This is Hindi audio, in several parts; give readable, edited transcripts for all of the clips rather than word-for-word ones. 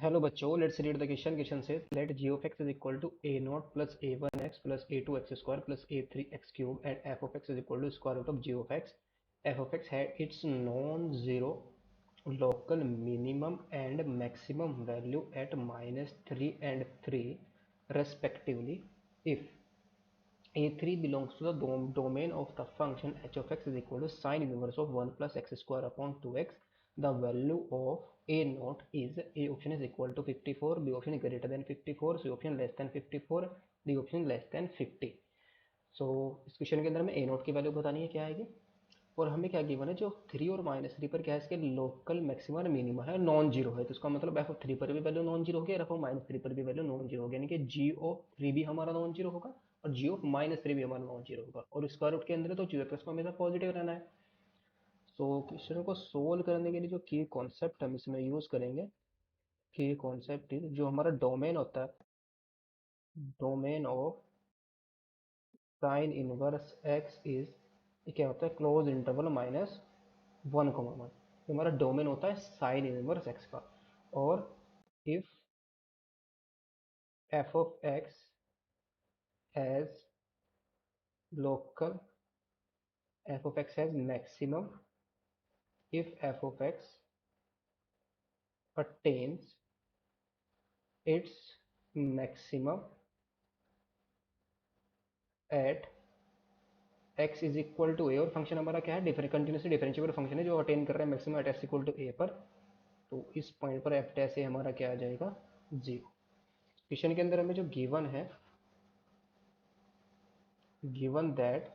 हेलो बच्चों, let's read the question. Question से late g of x is equal to a naught plus a1x plus a2x square plus a3x cube and f of x is equal to square root of g of x. F of x had its non-zero local minimum and maximum value at -3 and 3 respectively if a3 belongs to the domain of the function h of x is equal to sine inverse of 1 plus x square upon 2x. The value of a naught is a option is equal to 54, b option is greater than 54, c option less than 54, d option less than 50. सो इस क्वेश्चन के अंदर हमें ए नोट की वैल्यू बतानी है क्या आएगी, और हमें क्या गिवन है, जो 3 और -3 पर क्या है, इसके लोकल मैक्सिमा और मिनिमा है, नॉन जीरो है। तो इसका मतलब एफ ऑफ 3 पर भी वैल्यू नॉन जीरो होगी और एफ ऑफ -3 पर भी वैल्यू नॉन जीरो होगी, यानी कि जी ऑफ 3 भी हमारा नॉन जीरो होगा और जी ऑफ -3 भी हमारा नॉन जीरो होगा। और स्क्वायर रूट के अंदर तो जी को हमेशा पॉजिटिव रहना है। सो क्वेश्चन को सोल्व करने के लिए जो की कॉन्सेप्ट हम इसमें यूज करेंगे, की कॉन्सेप्ट जो हमारा डोमेन होता है, domain of sine inverse x is, क्या होता है, क्लोज इंटरवल -1, हमारा डोमेन होता है साइन इनवर्स एक्स का। और if f of x has local, f of x has maximum, if f of x attains its maximum at x is equal to a, और फंक्शन हमारा क्या है, कंटिन्यूसली डिफरेंशिएबल फंक्शन है जो अटेन कर रहा है maximum at x equal to a पर। तो इस पॉइंट पर एफ डैश ए हमारा क्या आ जाएगा, जीरो। क्वेश्चन के अंदर हमें जो गिवन है, given that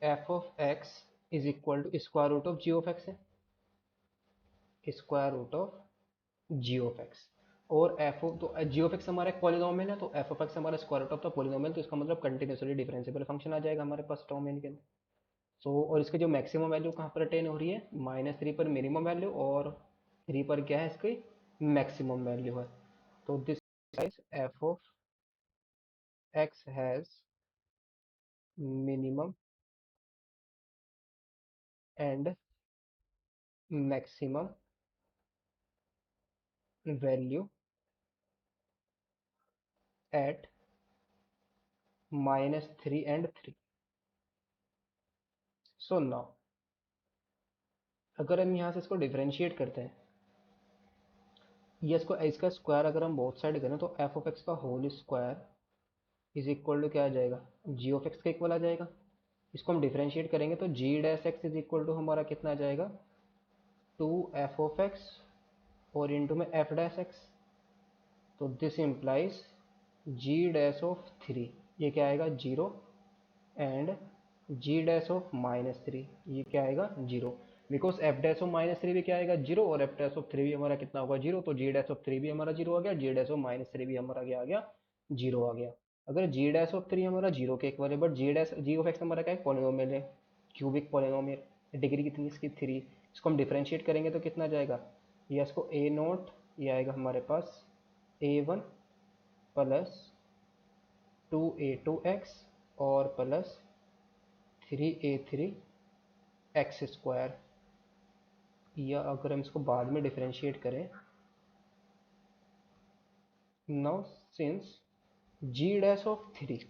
f of x is equal to square root of g of x है, square root of g of x. और एफ ऑफ, तो जी ऑफ एक्स हमारा एक पॉलिनोमियल है, तो एफ ऑफ एक्स हमारा square root of the polynomial, तो इसका मतलब कंटिन्यूसली डिफरेंशिएबल फंक्शन आ जाएगा हमारे पास डोमेन के अंदर। सो और इसके जो मैक्सिमम वैल्यू कहाँ पर अटेन हो रही है, -3 पर मिनिमम वैल्यू और 3 पर क्या है, इसकी मैक्सिमम वैल्यू है। तो this is f of x has minimum and maximum value at -3 and 3। So now अगर हम यहाँ से इसको डिफरेंशिएट करते हैं, ये इसको इसका स्क्वायर अगर हम बोथ साइड करें, तो एफ ऑफ एक्स का whole square is equal to क्या आ जाएगा, जी ऑफ एक्स का इक्वल आ जाएगा। इसको हम डिफरेंशिएट करेंगे तो g dash x is equal to हमारा कितना आ जाएगा, 2f(x) और इंटू में f डैश एक्स। तो this implies g dash of 3, ये क्या आएगा, zero, and g dash of -3, ये क्या आएगा, zero. Because f dash of -3 भी क्या आएगा, जीरो, और एफ डैश ऑफ 3 भी हमारा कितना होगा, जीरो। तो जी डैश ऑफ 3 भी हमारा जीरो आ गया, जी डैश ऑफ -3 भी हमारा क्या आ गया, जीरो आ गया। अगर जी डैश ऑफ 3 हमारा जीरो के इक्वल है, बट जी ऑफ एक्स हमारा क्या है, पॉलिनोमियल है, क्यूबिक पॉलिनोमियल, डिग्री कितनी इसकी, 3। इसको हम डिफरेंशिएट करेंगे तो कितना जाएगा, ये इसको ए नोट, ये आएगा हमारे पास a1 प्लस 2a2x और प्लस 3a3 एक्स स्क्वायर। या अगर हम इसको बाद में डिफरेंशिएट करें, now since g dash of 3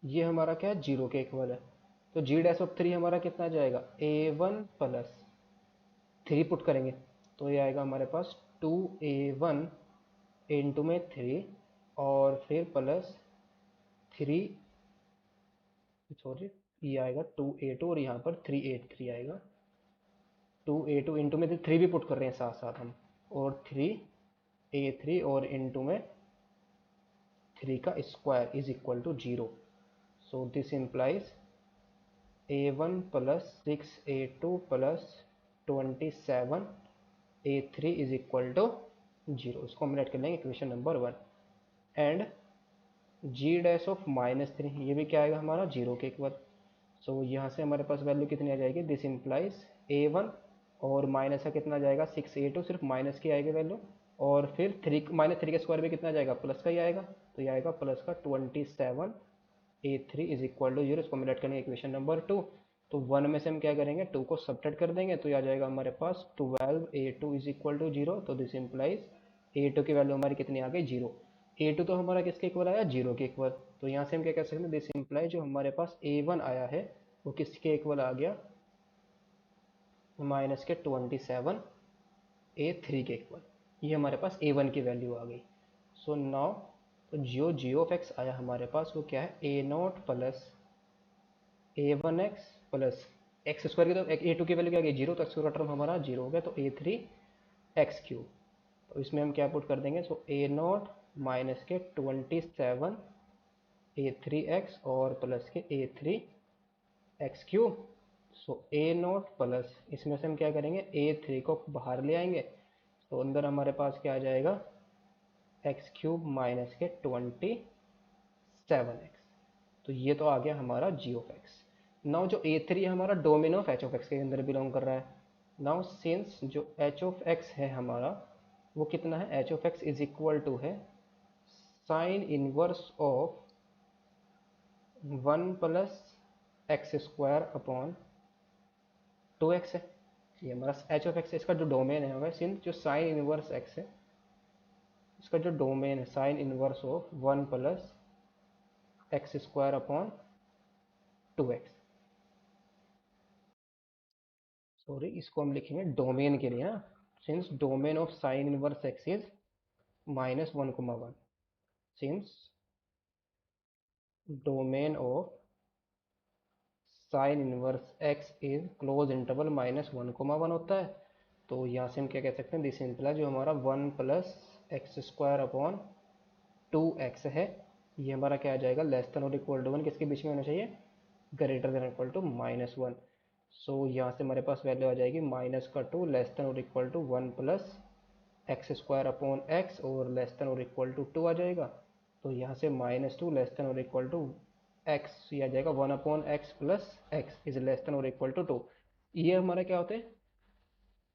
ये हमारा क्या है, जीरो के इक्वल है, तो जी डैश ऑफ 3 हमारा कितना जाएगा, a1 प्लस 3 पुट करेंगे तो ये आएगा हमारे पास 2a1 इंटू में 3 और फिर प्लस 3, सॉरी, ये आएगा 2a2 और यहाँ पर 3a3 आएगा, 2a2 इंटू में 3 भी पुट कर रहे हैं साथ साथ हम, और 3a3 और इंटू में 3 का square is equal to zero. So this implies a1 plus 6a2 plus 27a3 is equal to zero. इसको हम राइट कर लेंगे equation number 1। And g dash of -3 ये भी क्या आएगा हमारा, जीरो के इक्वल। सो यहाँ से हमारे पास वैल्यू कितनी आ जाएगी, दिस इम्प्लाइज a1 और माइनस का कितना आ जाएगा, 6a2, सिर्फ माइनस की आएगी वैल्यू, और फिर -3 का स्क्वायर भी कितना आ जाएगा, प्लस का ही आएगा, तो ये आएगा प्लस का 27a3 is equal to zero. इसको हम लेट करेंगे इक्वेशन नंबर 2। तो 1 में से हम क्या करेंगे, 2 को सब्ट्रैक्ट कर देंगे तो ये आ जाएगा हमारे पास 12a2 इज इक्वल टू 0। तो दिस इम्प्लाइज a2 की वैल्यू हमारी कितनी आ गई, 0। a2 तो हमारा किसके इक्वल आया, 0 के इक्वल। तो यहाँ से हम क्या कह सकते हैं, दिस इम्प्लाइज जो हमारे पास a1 आया है वो किसके इक्वल आ गया, माइनस के 27 a3 के इक्वल। ये हमारे पास a1 की वैल्यू आ गई। सो नाउ तो जो जी ऑफ एक्स आया हमारे पास वो क्या है, a not plus a1x plus x square की, तो a2 की वैल्यू क्या आ गई, 0, तो एक्स स्क्वायर का टर्म हमारा 0 हो गया, तो a3 एक्स क्यूब। तो इसमें हम क्या पुट कर देंगे, सो ए नॉट माइनस के 27 a3x और प्लस के a3 x cube. So A not plus इसमें से हम क्या करेंगे, a3 को बाहर ले आएंगे तो अंदर हमारे पास क्या आ जाएगा, एक्स क्यूब माइनस के 27x। तो ये तो आ गया हमारा जी ऑफ एक्स। नाउ जो a3 हमारा domain of h of x के अंदर बिलोंग कर रहा है। नाउ सिंस जो एच ऑफ एक्स है हमारा वो कितना है, h of x is equal to है sine inverse of 1 plus x square upon 2x है। ये हमारा एच ऑफ एक्स है, इसका जो डोमेन है हमारा, सिंस जो साइन इनवर्स एक्स है इसका जो डोमेन है sine inverse of 1 plus x square upon 2x। Sorry, इसको हम लिखेंगे डोमेन के लिए, since domain of sine inverse x is -1,1, since domain of sine inverse x is close interval -1,1 होता है। तो यहाँ से हम क्या कह सकते हैं, दिस सिंपल जो हमारा 1 plus x square upon 2x है, ये हमारा क्या आ जाएगा, लेस देन और इक्वल टू 1, किसके बीच में होना चाहिए, greater than equal to -1। So यहाँ से हमारे पास वैल्यू आ जाएगी -2 लेस देन और equal to 1 plus x square upon x और लेस देन और इक्वल टू 2 आ जाएगा। तो यहाँ से -2 लेस देन और इक्वल टू एक्स, ये आ जाएगा 1 upon x plus x is less than और इक्वल टू 2। ये हमारा क्या होता है,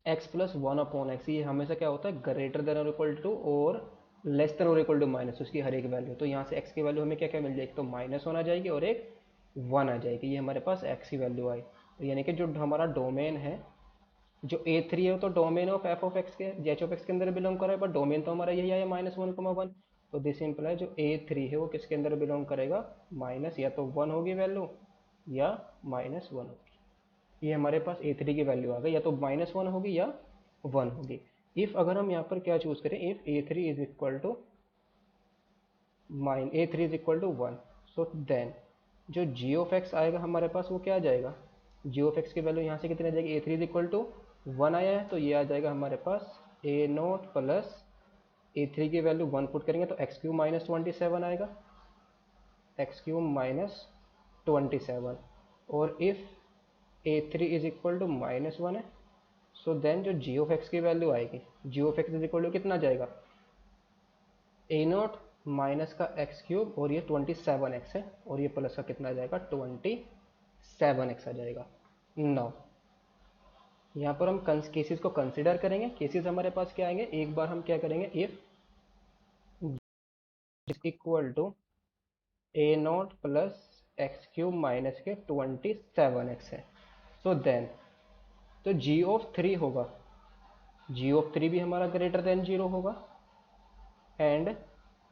एक्स प्लस 1 अपॉन एक्स, ये हमेशा क्या होता है, ग्रेटर देन और इक्वल टू और लेस देन और इक्वल टू माइनस उसकी हर एक वैल्यू। तो यहाँ से एक्स की वैल्यू हमें क्या क्या मिल जाएगी, तो -1 आ जाएगी और एक 1 आ जाएगी। ये हमारे पास एक्स की वैल्यू आई। तो यानी कि जो हमारा डोमेन है, जो a3 है वो तो domain of F of x के, एच ऑफ एक्स के अंदर बिलोंग कर रहा है, बट डोमेन तो हमारा यही आया -1,1। तो दिस इंप्लाई जो a3 है वो किसके अंदर बिलोंग करेगा, माइनस या तो 1 होगी वैल्यू या -1 होगी। ये हमारे पास a3 की वैल्यू आ गई, या तो -1 होगी या 1 होगी। इफ अगर हम यहाँ पर क्या चूज करें, if a3 is equal to a3 is equal to 1, so then जो जी ऑफ एक्स आएगा हमारे पास वो क्या आ जाएगा, जी ऑफ एक्स की वैल्यू यहाँ से कितनी आ जाएगी, a3 इज इक्वल टू 1 आया है तो ये आ जाएगा हमारे पास ए नॉट प्लस a3 की वैल्यू 1 पुट करेंगे तो एक्स क्यूब -27 आएगा, एक्स क्यूब -27। और if a3 is equal to -1 है, सो देन जो जी ऑफ एक्स की वैल्यू आएगी, g of x is equal to कितना जाएगा, ए नॉट माइनस का एक्स क्यूब और ये 27x है और ये प्लस का कितना आ जाएगा, 27x आ जाएगा। नाउ यहाँ पर हम केसेस को कंसिडर करेंगे। केसेस हमारे पास क्या आएंगे, एक बार हम क्या करेंगे, if equal to a not plus x cube minus के 27x है, सो देन तो जी ऑफ 3 होगा, जी ऑफ 3 भी हमारा ग्रेटर देन 0 होगा एंड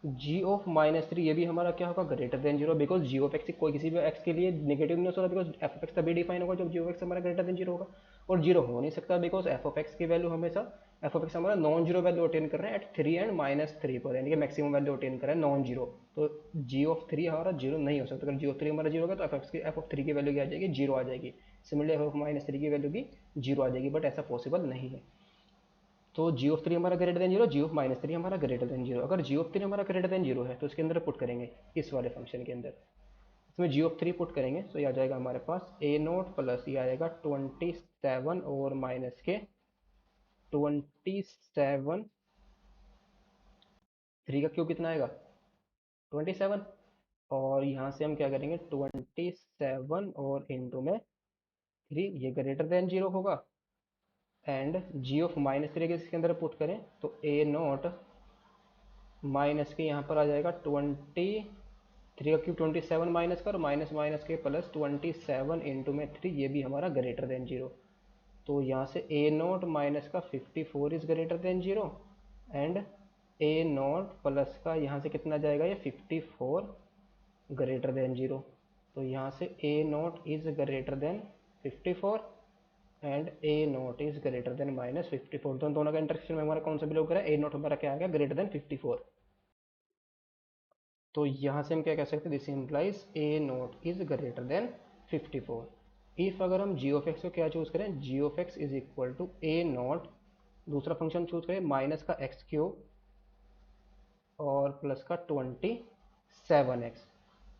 जी ऑफ -3 ये भी हमारा क्या होगा, greater than 0, because g of x कोई किसी भी एक्स के लिए नेगेटिव नहीं हो सकता, बिकॉज एफ ऑफ एक्स तभी डिफाइन होगा जब जी ऑफ एक्स हमारा ग्रेटर देन 0 होगा। और 0 हो नहीं सकता बिकॉज एफ ऑफ एक्स की वैल्यू हमेशा, एफ ऑफ एक्स हमारा नॉन जीरो वैल्यू अटेन कर रहे हैं एट 3 एंड -3 पर, यानी कि मैक्सिमम वैल्यू अटेन कर रहे हैं नॉन जीरो। तो जी ऑफ 3 हमारा जीरो नहीं हो सकता, अगर जी ऑफ 3 हमारा जीरो होगा तो एफ ऑफ 3 की वैल्यू क्या आ जाएगी, जीरो आ जाएगी। सिमिलरली एफ ऑफ -3 की वैल्यू भी जीरो आ जाएगी, बट ऐसा पॉसिबल नहीं है। तो जी ऑफ 3 हमारा ग्रेटर देन 0, जी ऑफ -3 हमारा ग्रेटर देन 0। अगर जी ऑफ 3 हमारा ग्रेटर देन 0 है तो इसके अंदर पुट करेंगे, इस वाले फंक्शन के अंदर इसमें जी ऑफ 3 पुट करेंगे तो ये आ जाएगा हमारे पास ए नोट प्लस ये आएगा 27 और माइनस के 27, 3 का क्यूब कितना आएगा, 27। और यहाँ से हम क्या करेंगे, 27 और इंटू में 3, ये ग्रेटर देन 0 होगा एंड जी ऑफ -3 के इसके अंदर पुट करें तो ए नोट माइनस के यहाँ पर आ जाएगा 23 3 का क्यूब 27 माइनस कर, माइनस माइनस के प्लस 27 इंटू में 3, ये भी हमारा ग्रेटर देन जीरो। तो यहाँ से ए नॉट माइनस का 54 is greater than zero, and a not plus का यहाँ से कितना जाएगा, ये 54 ग्रेटर देन जीरो। तो यहाँ से a not is greater than 54 and a not is greater than minus 54। तो दोनों का इंटरसेक्शन में हमारा कौन सा बिलोंग करा है, ए नॉट हमारा क्या आ गया, ग्रेटर देन 54। तो यहाँ से हम क्या कह सकते हैं, this implies a not is greater than 54। If अगर हम जी ऑफ एक्स को क्या चूज करें, g of x is equal to a not, दूसरा फंक्शन चूज करें माइनस का एक्स क्यूब और प्लस का 27x।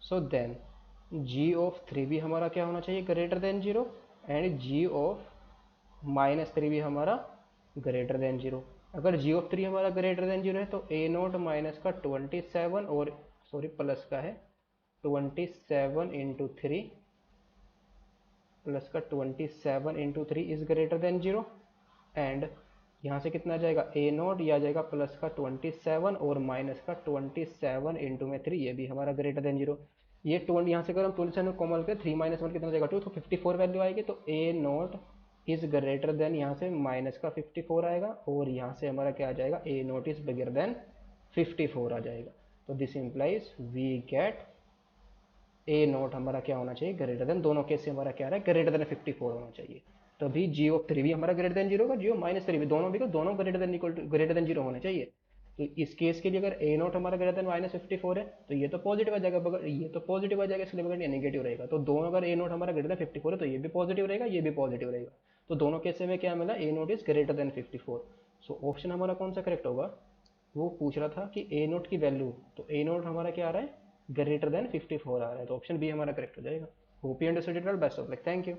So then ji of 3 भी हमारा क्या होना चाहिए, greater than zero, and g of -3 भी हमारा ग्रेटर देन जीरो। अगर जी ऑफ 3 हमारा ग्रेटर देन जीरो है तो ए नॉट माइनस का 27 और सॉरी प्लस का है 27 इंटू 3 प्लस का 27 into 3 is greater than zero, and यहाँ से कितना जाएगा, ए नॉट, यह आ जाएगा प्लस का 27 और माइनस का 27 इंटू में 3, ये भी हमारा ग्रेटर देन जीरो। ये 20 यहाँ से अगर हम 27 कॉमन करें, 3 माइनस 1 कितना जाएगा 2, तो 54 वैल्यू आएगी। तो ए नॉट इज ग्रेटर देन, यहाँ से माइनस का 54 आएगा, और यहाँ से हमारा क्या आ जाएगा, a not is bigger than 54 आ जाएगा। तो this implies we get a naught हमारा क्या होना चाहिए, ग्रेटर देन, दोनों केस से हमारा क्या आ रहा है, ग्रेटर देन 54 होना चाहिए। तभी जी ऑफ 3 भी हमारा ग्रेटर देन जीरो होगा, जी ऑफ -3 भी, दोनों भी को दोनों greater than equal to greater than zero होने चाहिए। तो इस केस के लिए अगर ए नॉट हमारा ग्रेटर देन -54 है तो ये तो पॉजिटिव आ जाएगा, बगैर ये तो पॉजिटिव आ जाएगा, इसलिए बगैर ये नेगेटिव रहेगा। तो दोनों, अगर ए नॉट हमारा ग्रेटर देन 54 है तो ये भी पॉजिटिव रहेगा, ये भी पॉजिटिव रहेगा। तो दोनों केस में क्या मिला, a not is greater than 54। So option हमारा कौन सा करेक्ट होगा, वो पूछ रहा था कि ए नोट की वैल्यू, तो ए नोट हमारा क्या आ रहा है, ग्रेटर देन 54 आ रहा है, तो ऑप्शन बी हमारा करेक्ट हो जाएगा। Hope you understood it well, best of luck, thank you.